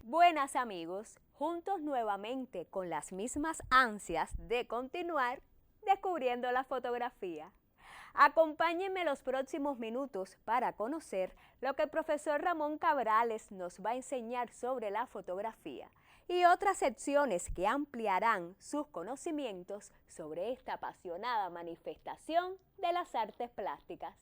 Buenas amigos, juntos nuevamente con las mismas ansias de continuar descubriendo la fotografía. Acompáñenme los próximos minutos para conocer lo que el profesor Ramón Cabrales nos va a enseñar sobre la fotografía y otras secciones que ampliarán sus conocimientos sobre esta apasionada manifestación de las artes plásticas.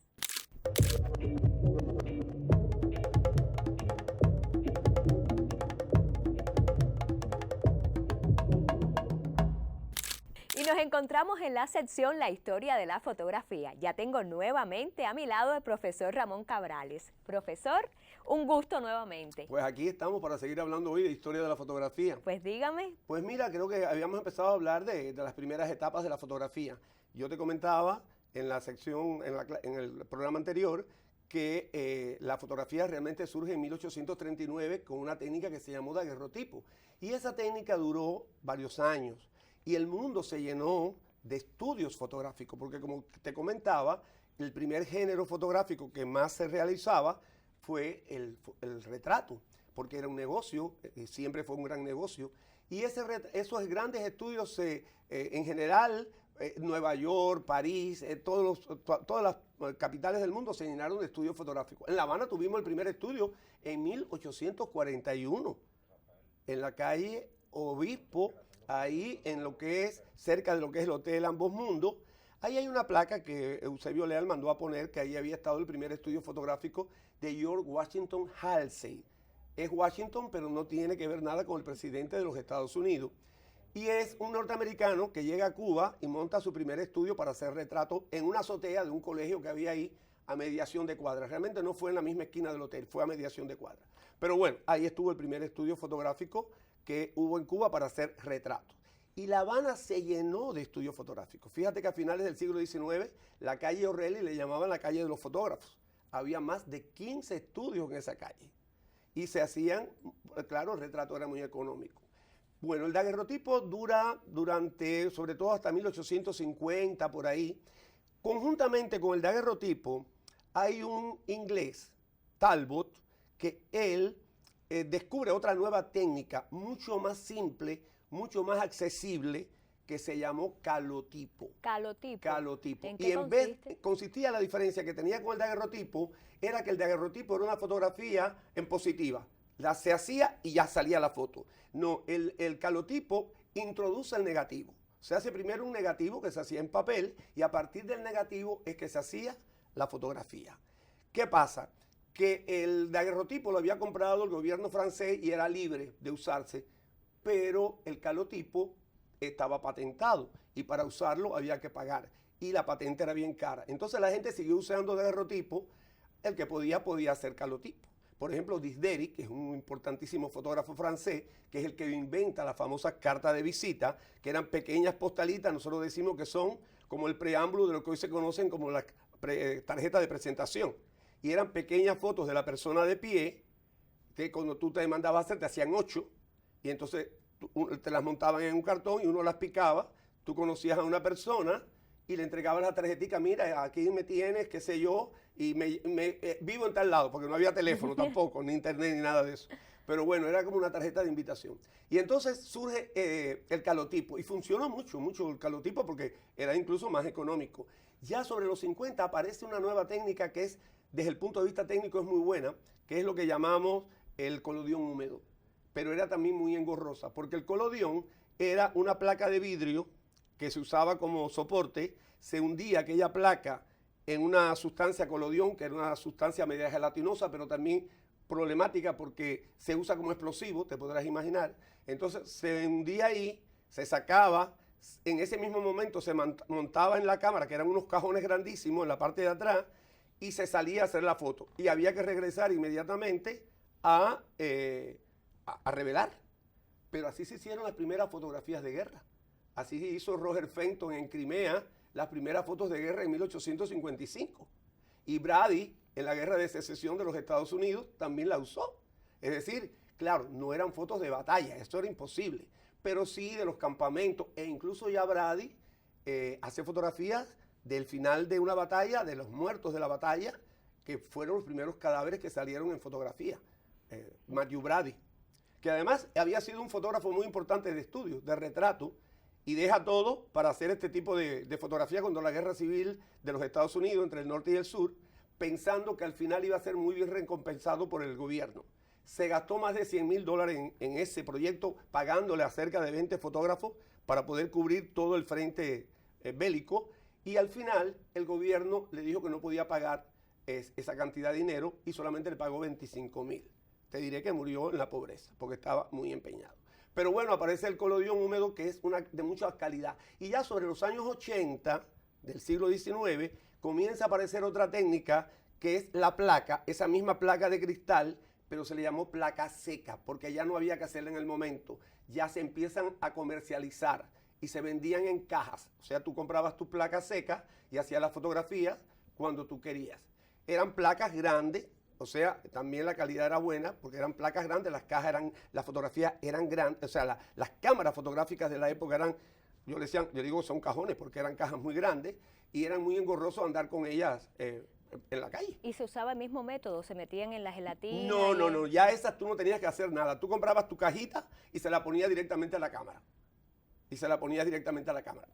Y nos encontramos en la sección La Historia de la Fotografía. Ya tengo nuevamente a mi lado el profesor Ramón Cabrales. Profesor, un gusto nuevamente. Pues aquí estamos para seguir hablando hoy de historia de la fotografía. Pues dígame. Pues mira, creo que habíamos empezado a hablar de las primeras etapas de la fotografía. Yo te comentaba en la sección, en el programa anterior, que la fotografía realmente surge en 1839 con una técnica que se llamó daguerrotipo. Y esa técnica duró varios años. Y el mundo se llenó de estudios fotográficos, porque como te comentaba, el primer género fotográfico que más se realizaba fue el retrato, porque era un negocio, siempre fue un gran negocio. Y esos grandes estudios, en general, Nueva York, París, todas las capitales del mundo se llenaron de estudios fotográficos. En La Habana tuvimos el primer estudio en 1841, en la calle Obispo, ahí en lo que es, cerca de lo que es el Hotel Ambos Mundos. Ahí hay una placa que Eusebio Leal mandó a poner, que ahí había estado el primer estudio fotográfico de George Washington Halsey. Es Washington, pero no tiene que ver nada con el presidente de los Estados Unidos. Y es un norteamericano que llega a Cuba y monta su primer estudio para hacer retratos en una azotea de un colegio que había ahí a mediación de cuadra. Realmente no fue en la misma esquina del hotel, fue a mediación de cuadra. Pero bueno, ahí estuvo el primer estudio fotográfico que hubo en Cuba para hacer retratos. Y La Habana se llenó de estudios fotográficos. Fíjate que a finales del siglo XIX, la calle O'Reilly le llamaban la calle de los fotógrafos. Había más de 15 estudios en esa calle. Y se hacían, claro, el retrato era muy económico. Bueno, el daguerrotipo dura durante, sobre todo hasta 1850, por ahí. Conjuntamente con el daguerrotipo, hay un inglés, Talbot, que él descubre otra nueva técnica, mucho más simple, mucho más accesible, que se llamó calotipo. Calotipo. Calotipo. ¿En qué Y en vez, consiste? consistía la diferencia que tenía con el daguerrotipo, era que el daguerrotipo era una fotografía en positiva. Se hacía y ya salía la foto. No, el calotipo introduce el negativo. Se hace primero un negativo que se hacía en papel y a partir del negativo es que se hacía la fotografía. ¿Qué pasa? Que el daguerrotipo lo había comprado el gobierno francés y era libre de usarse, pero el calotipo estaba patentado y para usarlo había que pagar y la patente era bien cara. Entonces la gente siguió usando daguerrotipo, el que podía hacer calotipo. Por ejemplo, Disderi, que es un importantísimo fotógrafo francés, que es el que inventa la famosa carta de visita, que eran pequeñas postalitas, nosotros decimos que son como el preámbulo de lo que hoy se conocen como la tarjeta de presentación. Y eran pequeñas fotos de la persona de pie, que cuando tú te mandabas a hacer te hacían 8, y entonces te las montaban en un cartón y uno las picaba, tú conocías a una persona y le entregabas la tarjetita, mira, aquí me tienes, qué sé yo, y vivo en tal lado, porque no había teléfono tampoco, ni internet, ni nada de eso. Pero bueno, era como una tarjeta de invitación. Y entonces surge el calotipo, y funcionó mucho el calotipo porque era incluso más económico. Ya sobre los 50 aparece una nueva técnica que es, desde el punto de vista técnico, es muy buena, que es lo que llamamos el colodión húmedo. Pero era también muy engorrosa, porque el colodión era una placa de vidrio que se usaba como soporte, se hundía aquella placa en una sustancia colodión, que era una sustancia media gelatinosa, pero también problemática porque se usa como explosivo, te podrás imaginar. Entonces se hundía ahí, se sacaba, en ese mismo momento se montaba en la cámara, que eran unos cajones grandísimos en la parte de atrás, y se salía a hacer la foto. Y había que regresar inmediatamente a revelar. Pero así se hicieron las primeras fotografías de guerra. Así hizo Roger Fenton en Crimea las primeras fotos de guerra en 1855. Y Brady en la guerra de secesión de los Estados Unidos también la usó. Es decir, claro, no eran fotos de batalla, esto era imposible, pero sí de los campamentos, e incluso ya Brady hace fotografías del final de una batalla, de los muertos de la batalla, que fueron los primeros cadáveres que salieron en fotografía. Matthew Brady, que además había sido un fotógrafo muy importante de estudio, de retrato, y deja todo para hacer este tipo de fotografía cuando la guerra civil de los Estados Unidos entre el norte y el sur, pensando que al final iba a ser muy bien recompensado por el gobierno. Se gastó más de $100,000 en ese proyecto, pagándole a cerca de 20 fotógrafos para poder cubrir todo el frente bélico, y al final el gobierno le dijo que no podía pagar esa cantidad de dinero y solamente le pagó 25,000. Te diré que murió en la pobreza porque estaba muy empeñado. Pero bueno, aparece el colodión húmedo, que es de mucha calidad. Y ya sobre los años 80 del siglo XIX comienza a aparecer otra técnica, que es la placa, esa misma placa de cristal, pero se le llamó placa seca, porque ya no había que hacerla en el momento. Ya se empiezan a comercializar y se vendían en cajas. O sea, tú comprabas tu placa seca y hacías las fotografías cuando tú querías. Eran placas grandes, o sea, también la calidad era buena, porque eran placas grandes, las fotografías eran grandes, o sea, las cámaras fotográficas de la época eran, yo digo, son cajones, porque eran cajas muy grandes, y eran muy engorrosos andar con ellas en la calle. ¿Y se usaba el mismo método? ¿Se metían en la gelatina? No, ya esas tú no tenías que hacer nada. Tú comprabas tu cajita y se la ponías directamente a la cámara.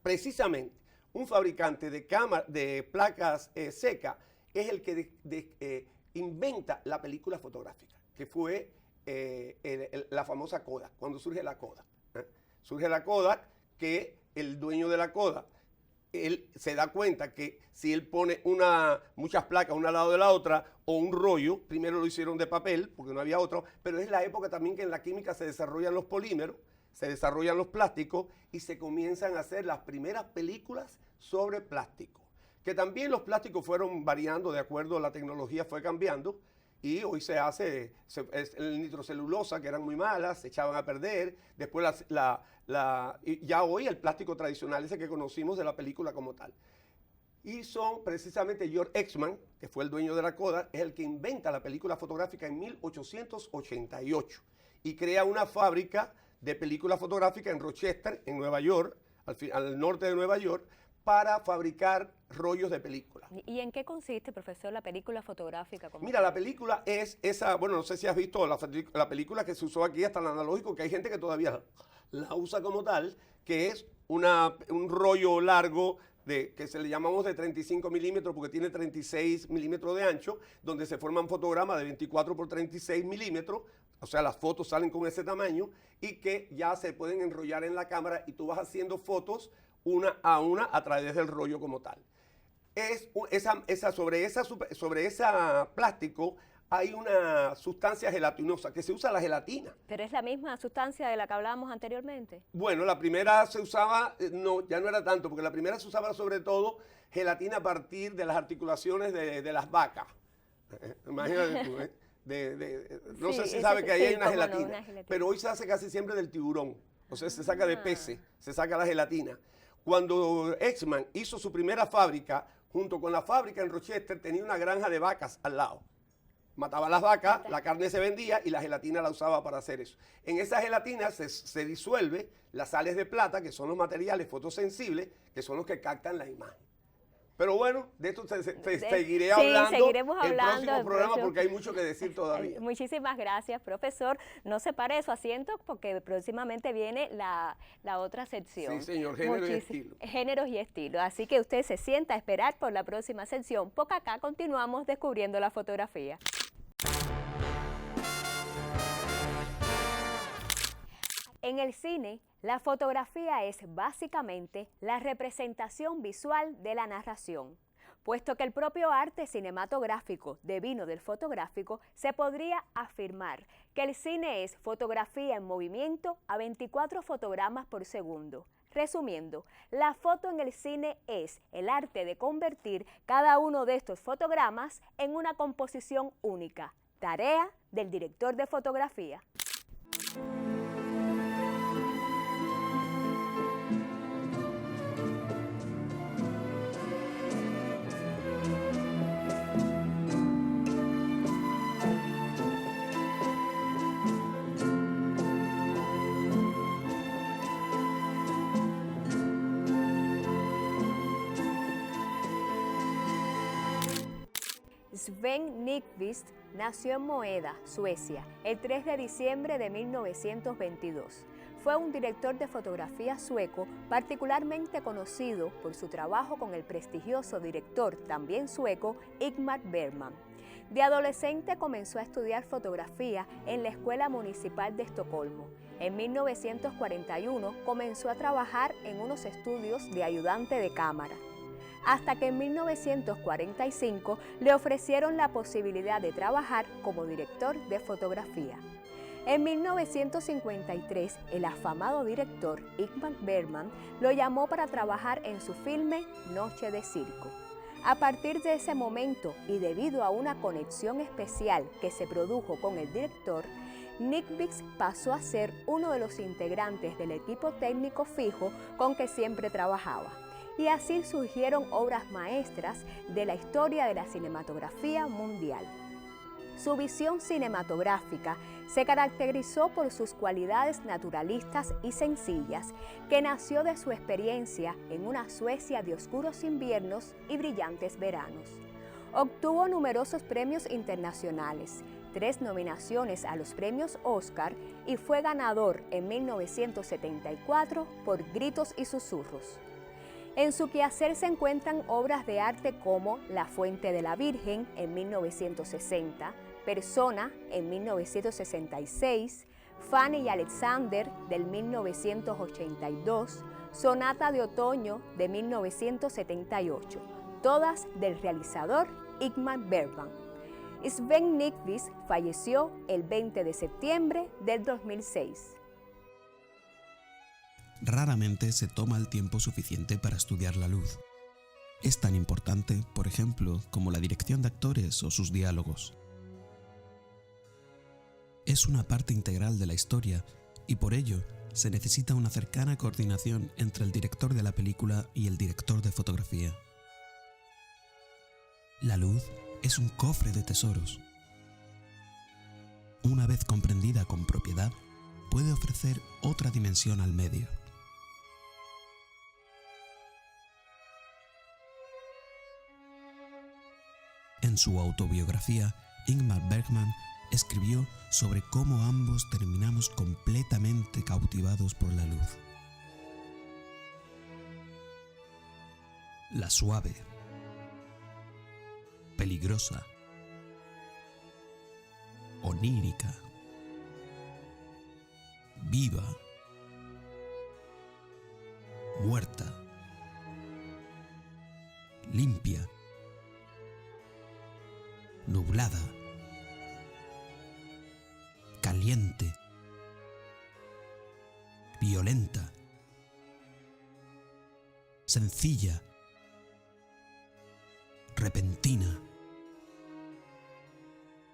Precisamente, un fabricante de placas secas es el que inventa la película fotográfica, que fue la famosa Kodak, cuando surge la Kodak. Surge la Kodak, que el dueño de la Kodak, él se da cuenta que si él pone muchas placas una al lado de la otra, o un rollo, primero lo hicieron de papel, porque no había otro, pero es la época también que en la química se desarrollan los polímeros, se desarrollan los plásticos, y se comienzan a hacer las primeras películas sobre plástico. Que también los plásticos fueron variando de acuerdo a la tecnología, fue cambiando, y hoy se hace el nitrocelulosa, que eran muy malas, se echaban a perder. Después y ya hoy el plástico tradicional, ese que conocimos de la película como tal. Y son precisamente George Eastman, que fue el dueño de la Kodak, es el que inventa la película fotográfica en 1888 y crea una fábrica de película fotográfica en Rochester, en Nueva York, al norte de Nueva York, para fabricar rollos de película. ¿Y en qué consiste, profesor, la película fotográfica? Mira, la película es esa, bueno, no sé si has visto la película que se usó aquí hasta el analógico, que hay gente que todavía la usa como tal, que es un rollo largo que se le llamamos de 35 milímetros porque tiene 36 milímetros de ancho, donde se forman fotogramas de 24 por 36 milímetros, o sea, las fotos salen con ese tamaño, y que ya se pueden enrollar en la cámara y tú vas haciendo fotos una a una a través del rollo como tal. Sobre ese plástico hay una sustancia gelatinosa, que se usa la gelatina. ¿Pero es la misma sustancia de la que hablábamos anteriormente? Bueno, la primera se usaba, ya no era tanto, porque la primera se usaba sobre todo gelatina a partir de las articulaciones de las vacas. Imagínate tú, no sé si sabe que ahí hay una gelatina, pero hoy se hace casi siempre del tiburón. O sea, se saca de peces, se saca la gelatina. Cuando Eastman hizo su primera fábrica, junto con la fábrica en Rochester, tenía una granja de vacas al lado. Mataba las vacas, la carne se vendía y la gelatina la usaba para hacer eso. En esa gelatina se disuelve las sales de plata, que son los materiales fotosensibles, que son los que captan la imagen. Pero bueno, de esto seguiré hablando seguiremos el hablando próximo programa porque hay mucho que decir todavía. Muchísimas gracias, profesor. No se pare de su asiento porque próximamente viene la otra sección. Sí, señor, género y estilo. Géneros y estilo. Así que usted se sienta a esperar por la próxima sección, porque acá continuamos descubriendo la fotografía. En el cine, la fotografía es básicamente la representación visual de la narración, puesto que el propio arte cinematográfico devino del fotográfico, se podría afirmar que el cine es fotografía en movimiento a 24 fotogramas por segundo. Resumiendo, la foto en el cine es el arte de convertir cada uno de estos fotogramas en una composición única, tarea del director de fotografía. Sven Nykvist nació en Moeda, Suecia, el 3 de diciembre de 1922. Fue un director de fotografía sueco particularmente conocido por su trabajo con el prestigioso director, también sueco, Ingmar Bergman. De adolescente comenzó a estudiar fotografía en la Escuela Municipal de Estocolmo. En 1941 comenzó a trabajar en unos estudios de ayudante de cámara, hasta que en 1945 le ofrecieron la posibilidad de trabajar como director de fotografía. En 1953, el afamado director Ingmar Bergman lo llamó para trabajar en su filme Noche de Circo. A partir de ese momento, y debido a una conexión especial que se produjo con el director, Nykvist pasó a ser uno de los integrantes del equipo técnico fijo con que siempre trabajaba. Y así surgieron obras maestras de la historia de la cinematografía mundial. Su visión cinematográfica se caracterizó por sus cualidades naturalistas y sencillas, que nació de su experiencia en una Suecia de oscuros inviernos y brillantes veranos. Obtuvo numerosos premios internacionales, 3 nominaciones a los premios Oscar y fue ganador en 1974 por Gritos y Susurros. En su quehacer se encuentran obras de arte como La Fuente de la Virgen en 1960, Persona en 1966, Fanny y Alexander del 1982, Sonata de Otoño de 1978, todas del realizador Ingmar Bergman. Sven Nykvist falleció el 20 de septiembre del 2006. Raramente se toma el tiempo suficiente para estudiar la luz. Es tan importante, por ejemplo, como la dirección de actores o sus diálogos. Es una parte integral de la historia y por ello se necesita una cercana coordinación entre el director de la película y el director de fotografía. La luz es un cofre de tesoros. Una vez comprendida con propiedad, puede ofrecer otra dimensión al medio. En su autobiografía, Ingmar Bergman escribió sobre cómo ambos terminamos completamente cautivados por la luz. La suave, peligrosa, onírica, viva, muerta, limpia, nublada, caliente, violenta, sencilla, repentina,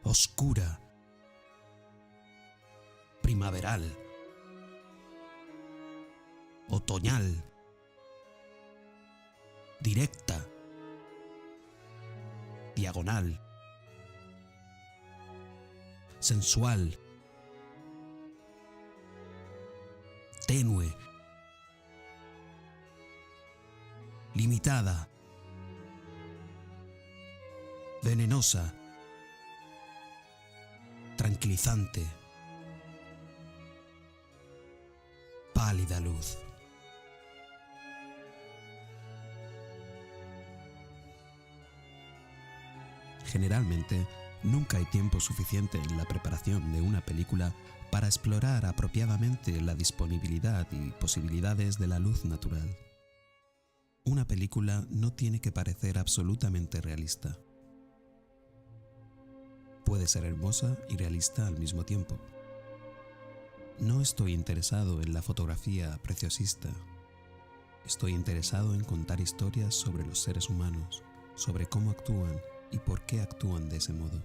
oscura, primaveral, otoñal, directa, diagonal, sensual, tenue, limitada, venenosa, tranquilizante, pálida luz. Generalmente, nunca hay tiempo suficiente en la preparación de una película para explorar apropiadamente la disponibilidad y posibilidades de la luz natural. Una película no tiene que parecer absolutamente realista. Puede ser hermosa y realista al mismo tiempo. No estoy interesado en la fotografía preciosista. Estoy interesado en contar historias sobre los seres humanos, sobre cómo actúan y por qué actúan de ese modo.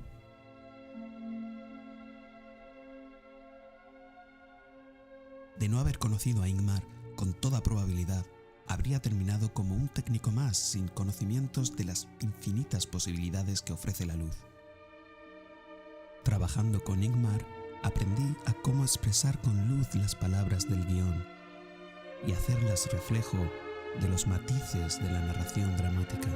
De no haber conocido a Ingmar, con toda probabilidad, habría terminado como un técnico más sin conocimientos de las infinitas posibilidades que ofrece la luz. Trabajando con Ingmar, aprendí a cómo expresar con luz las palabras del guión y hacerlas reflejo de los matices de la narración dramática.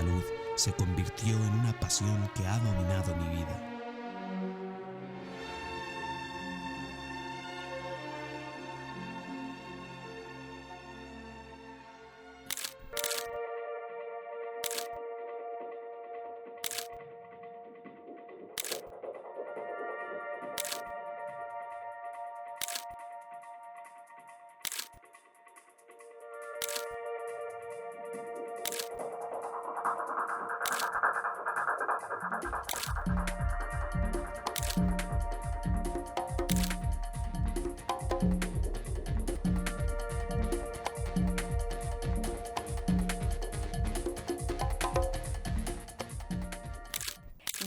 la luz se convirtió en una pasión que ha dominado mi vida.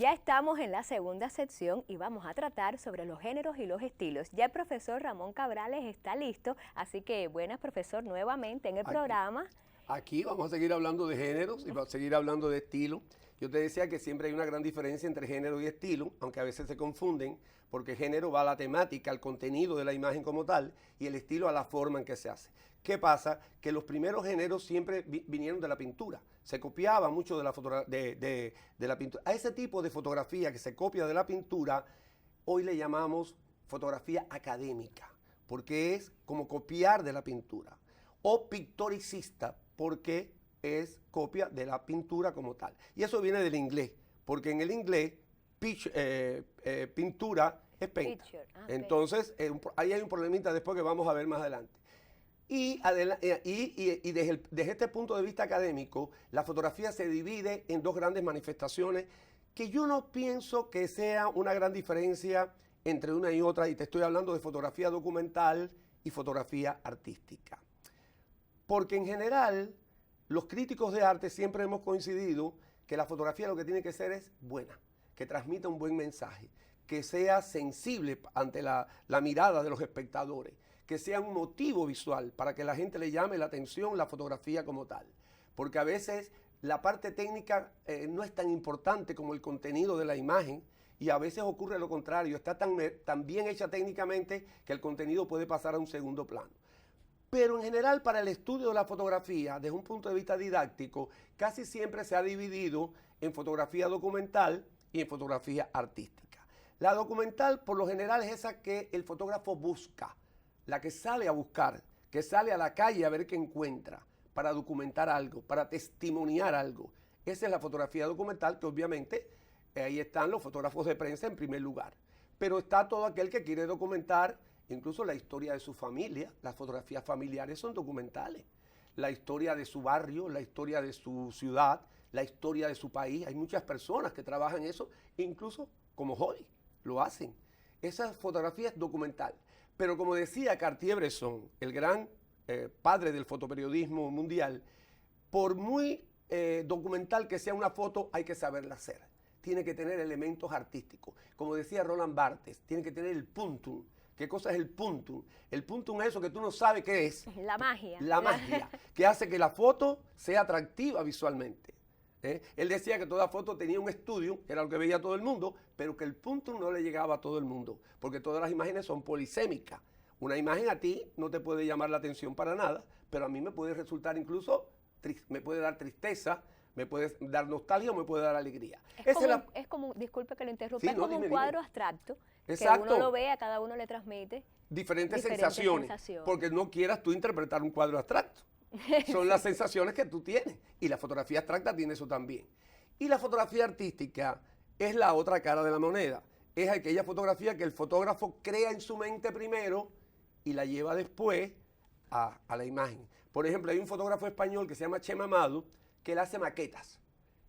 Ya estamos en la segunda sección y vamos a tratar sobre los géneros y los estilos. Ya el profesor Ramón Cabrales está listo, así que buenas, profesor, nuevamente en el programa. Aquí vamos a seguir hablando de géneros y vamos a seguir hablando de estilo. Yo te decía que siempre hay una gran diferencia entre género y estilo, aunque a veces se confunden, porque género va a la temática, al contenido de la imagen como tal, y el estilo a la forma en que se hace. ¿Qué pasa? Que los primeros géneros siempre vinieron de la pintura. Se copiaba mucho de la pintura. A ese tipo de fotografía que se copia de la pintura, hoy le llamamos fotografía académica, porque es como copiar de la pintura. O pictoricista, porque es copia de la pintura como tal. Y eso viene del inglés, porque en el inglés pintura es paint. Entonces, ahí hay un problemita después que vamos a ver más adelante. Y desde este punto de vista académico, la fotografía se divide en dos grandes manifestaciones que yo no pienso que sea una gran diferencia entre una y otra, y te estoy hablando de fotografía documental y fotografía artística. Porque en general, los críticos de arte siempre hemos coincidido que la fotografía lo que tiene que ser es buena, que transmita un buen mensaje, que sea sensible ante la mirada de los espectadores, que sea un motivo visual para que la gente le llame la atención la fotografía como tal. Porque a veces la parte técnica no es tan importante como el contenido de la imagen, y a veces ocurre lo contrario, está tan bien hecha técnicamente que el contenido puede pasar a un segundo plano. Pero en general, para el estudio de la fotografía, desde un punto de vista didáctico, casi siempre se ha dividido en fotografía documental y en fotografía artística. La documental, por lo general, es esa que el fotógrafo busca, la que sale a buscar, que sale a la calle a ver qué encuentra, para documentar algo, para testimoniar algo. Esa es la fotografía documental, que obviamente ahí están los fotógrafos de prensa en primer lugar. Pero está todo aquel que quiere documentar incluso la historia de su familia. Las fotografías familiares son documentales. La historia de su barrio, la historia de su ciudad, la historia de su país. Hay muchas personas que trabajan eso, incluso como hobby, lo hacen. Esa fotografía es documental. Pero como decía Cartier-Bresson, el gran padre del fotoperiodismo mundial, por muy documental que sea una foto, hay que saberla hacer. Tiene que tener elementos artísticos. Como decía Roland Barthes, tiene que tener el puntum. ¿Qué cosa es el puntum? El puntum es eso que tú no sabes qué es. La magia. La magia, que hace que la foto sea atractiva visualmente. Él decía que toda foto tenía un estudio, que era lo que veía todo el mundo, pero que el puntum no le llegaba a todo el mundo, porque todas las imágenes son polisémicas. Una imagen a ti no te puede llamar la atención para nada, pero a mí me puede resultar incluso, me puede dar tristeza, me puede dar nostalgia o me puede dar alegría. Es como, disculpe que lo interrumpa, sí, es como un cuadro abstracto, exacto, que uno lo ve, a cada uno le transmite diferentes sensaciones, porque no quieras tú interpretar un cuadro abstracto. Son las sensaciones que tú tienes, y la fotografía abstracta tiene eso también. Y la fotografía artística es la otra cara de la moneda. Es aquella fotografía que el fotógrafo crea en su mente primero y la lleva después a la imagen. Por ejemplo, hay un fotógrafo español que se llama Chema Amado, que él hace maquetas,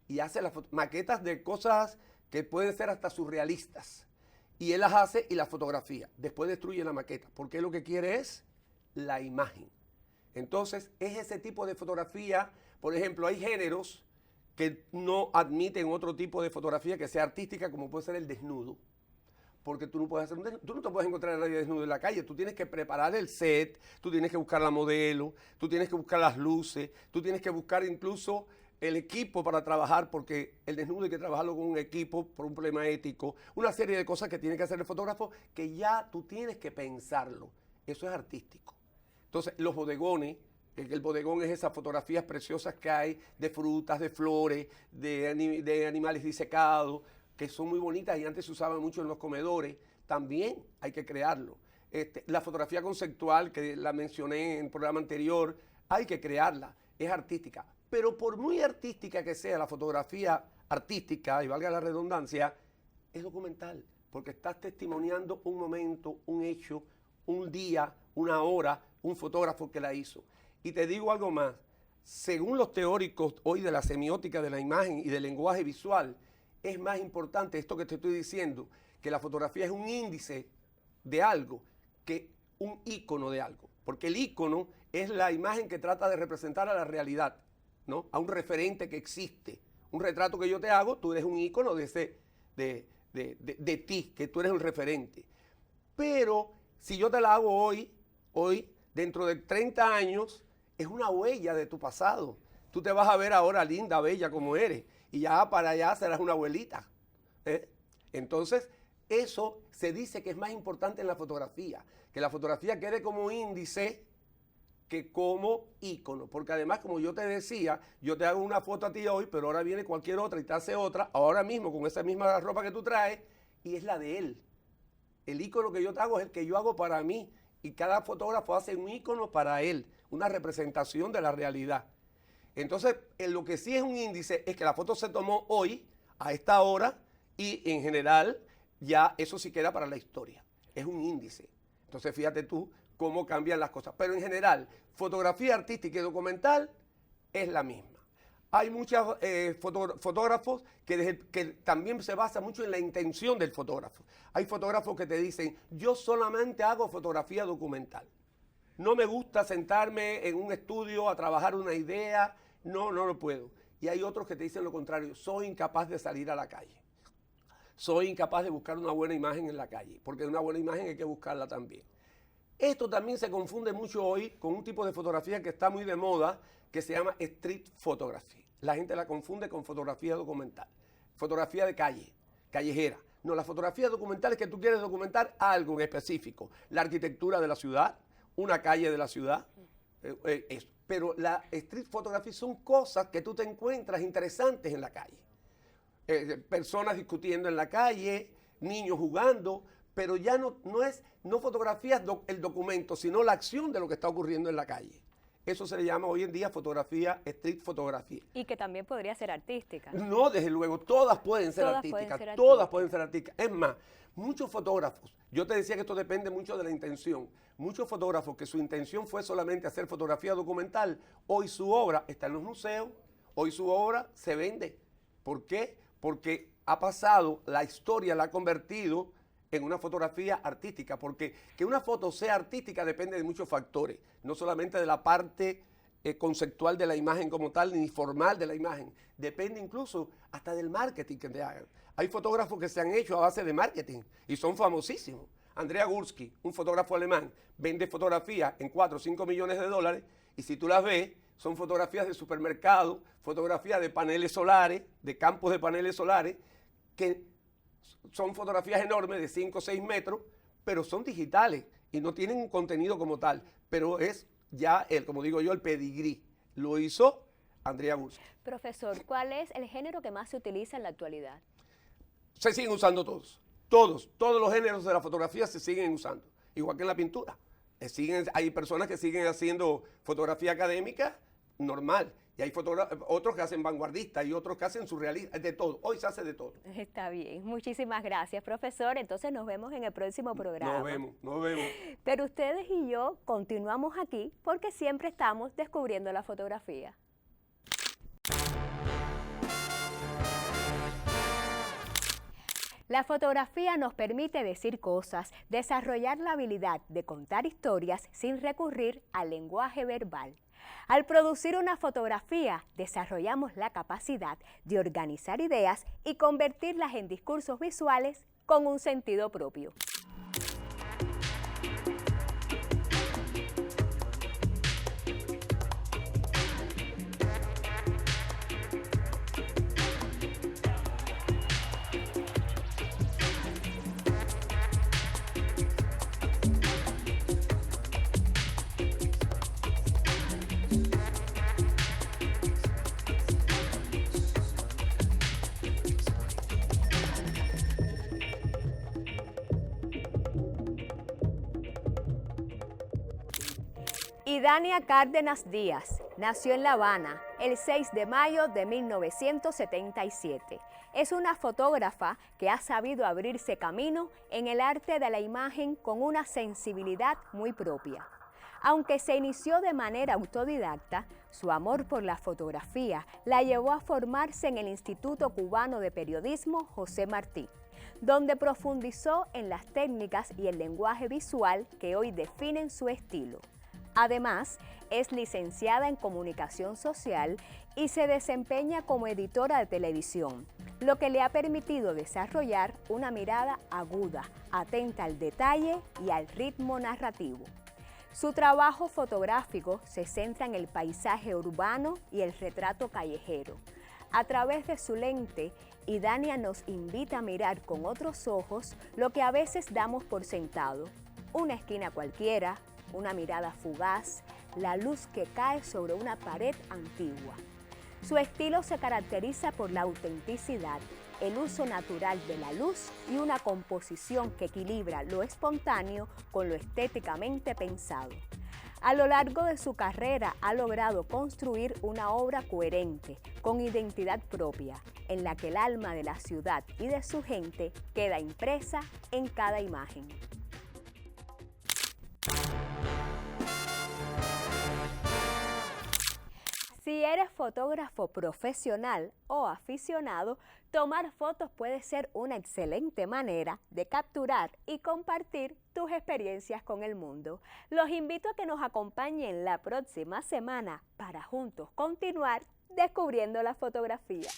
y hace las maquetas de cosas que pueden ser hasta surrealistas, y él las hace y las fotografía, después destruye la maqueta, porque él lo que quiere es la imagen. Entonces, es ese tipo de fotografía. Por ejemplo, hay géneros que no admiten otro tipo de fotografía que sea artística, como puede ser el desnudo. Porque tú no puedes hacer tú no te puedes encontrar a nadie desnudo en la calle. Tú tienes que preparar el set, tú tienes que buscar la modelo, tú tienes que buscar las luces, tú tienes que buscar incluso el equipo para trabajar, porque el desnudo hay que trabajarlo con un equipo por un problema ético. Una serie de cosas que tiene que hacer el fotógrafo que ya tú tienes que pensarlo. Eso es artístico. Entonces, los bodegones, El bodegón es esas fotografías preciosas que hay de frutas, de flores, de animales disecados, que son muy bonitas y antes se usaban mucho en los comedores. También hay que crearlo. La fotografía conceptual, que la mencioné en el programa anterior, hay que crearla, es artística. Pero por muy artística que sea la fotografía artística, y valga la redundancia, es documental, porque estás testimoniando un momento, un hecho, un día, una hora, un fotógrafo que la hizo. Y te digo algo más, según los teóricos hoy de la semiótica de la imagen y del lenguaje visual, es más importante esto que te estoy diciendo, que la fotografía es un índice de algo que un ícono de algo. Porque el ícono es la imagen que trata de representar a la realidad, ¿no? A un referente que existe. Un retrato que yo te hago, tú eres un ícono de ti, que tú eres el referente. Pero si yo te la hago hoy, dentro de 30 años, es una huella de tu pasado. Tú te vas a ver ahora linda, bella como eres, y ya para allá serás una abuelita. Entonces, eso se dice que es más importante en la fotografía, que la fotografía quede como índice que como ícono, porque además, como yo te decía, yo te hago una foto a ti hoy, pero ahora viene cualquier otra y te hace otra, ahora mismo con esa misma ropa que tú traes, y es la de él. El ícono que yo te hago es el que yo hago para mí, y cada fotógrafo hace un ícono para él, una representación de la realidad. Entonces, lo que sí es un índice es que la foto se tomó hoy, a esta hora, y en general, ya eso sí queda para la historia. Es un índice. Entonces, fíjate tú cómo cambian las cosas. Pero en general, fotografía artística y documental es la misma. Hay muchos fotógrafos que también se basa mucho en la intención del fotógrafo. Hay fotógrafos que te dicen, yo solamente hago fotografía documental. No me gusta sentarme en un estudio a trabajar una idea, no lo puedo. Y hay otros que te dicen lo contrario, soy incapaz de salir a la calle. Soy incapaz de buscar una buena imagen en la calle, porque una buena imagen hay que buscarla también. Esto también se confunde mucho hoy con un tipo de fotografía que está muy de moda, que se llama street photography. La gente la confunde con fotografía documental. Fotografía de calle, callejera. No, la fotografía documental es que tú quieres documentar algo en específico. La arquitectura de la ciudad, una calle de la ciudad, eso. Pero la street photography son cosas que tú te encuentras interesantes en la calle. Personas discutiendo en la calle, niños jugando, pero ya no fotografías el documento, sino la acción de lo que está ocurriendo en la calle. Eso se le llama hoy en día fotografía, street fotografía. Y que también podría ser artística. No, desde luego, todas pueden ser artísticas, todas pueden ser artísticas. Es más, muchos fotógrafos, yo te decía que esto depende mucho de la intención, muchos fotógrafos que su intención fue solamente hacer fotografía documental, hoy su obra está en los museos, hoy su obra se vende. ¿Por qué? Porque ha pasado, la historia la ha convertido en una fotografía artística, porque que una foto sea artística depende de muchos factores, no solamente de la parte conceptual de la imagen como tal, ni formal de la imagen, depende incluso hasta del marketing que te hagan. Hay fotógrafos que se han hecho a base de marketing y son famosísimos. Andrea Gursky, un fotógrafo alemán, vende fotografías en 4 o 5 millones de dólares y si tú las ves, son fotografías de supermercado, fotografías de paneles solares, de campos de paneles solares, que son fotografías enormes de 5 o 6 metros, pero son digitales y no tienen un contenido como tal, pero es ya, como digo yo, el pedigrí. Lo hizo Andrea Gursky. Profesor, ¿cuál es el género que más se utiliza en la actualidad? Se siguen usando todos los géneros de la fotografía se siguen usando, igual que en la pintura. Hay personas que siguen haciendo fotografía académica normal, y hay otros que hacen vanguardista y otros que hacen surrealista, de todo. Hoy se hace de todo. Está bien, muchísimas gracias, profesor. Entonces nos vemos en el próximo programa. Nos vemos. Pero ustedes y yo continuamos aquí porque siempre estamos descubriendo la fotografía. La fotografía nos permite decir cosas, desarrollar la habilidad de contar historias sin recurrir al lenguaje verbal. Al producir una fotografía, desarrollamos la capacidad de organizar ideas y convertirlas en discursos visuales con un sentido propio. Idania Cárdenas Díaz nació en La Habana el 6 de mayo de 1977. Es una fotógrafa que ha sabido abrirse camino en el arte de la imagen con una sensibilidad muy propia. Aunque se inició de manera autodidacta, su amor por la fotografía la llevó a formarse en el Instituto Cubano de Periodismo José Martí, donde profundizó en las técnicas y el lenguaje visual que hoy definen su estilo. Además, es licenciada en Comunicación Social y se desempeña como editora de televisión, lo que le ha permitido desarrollar una mirada aguda, atenta al detalle y al ritmo narrativo. Su trabajo fotográfico se centra en el paisaje urbano y el retrato callejero. A través de su lente, Idania nos invita a mirar con otros ojos lo que a veces damos por sentado: una esquina cualquiera, una mirada fugaz, la luz que cae sobre una pared antigua. Su estilo se caracteriza por la autenticidad, el uso natural de la luz y una composición que equilibra lo espontáneo con lo estéticamente pensado. A lo largo de su carrera ha logrado construir una obra coherente, con identidad propia, en la que el alma de la ciudad y de su gente queda impresa en cada imagen. Si eres fotógrafo profesional o aficionado, tomar fotos puede ser una excelente manera de capturar y compartir tus experiencias con el mundo. Los invito a que nos acompañen la próxima semana para juntos continuar descubriendo la fotografía.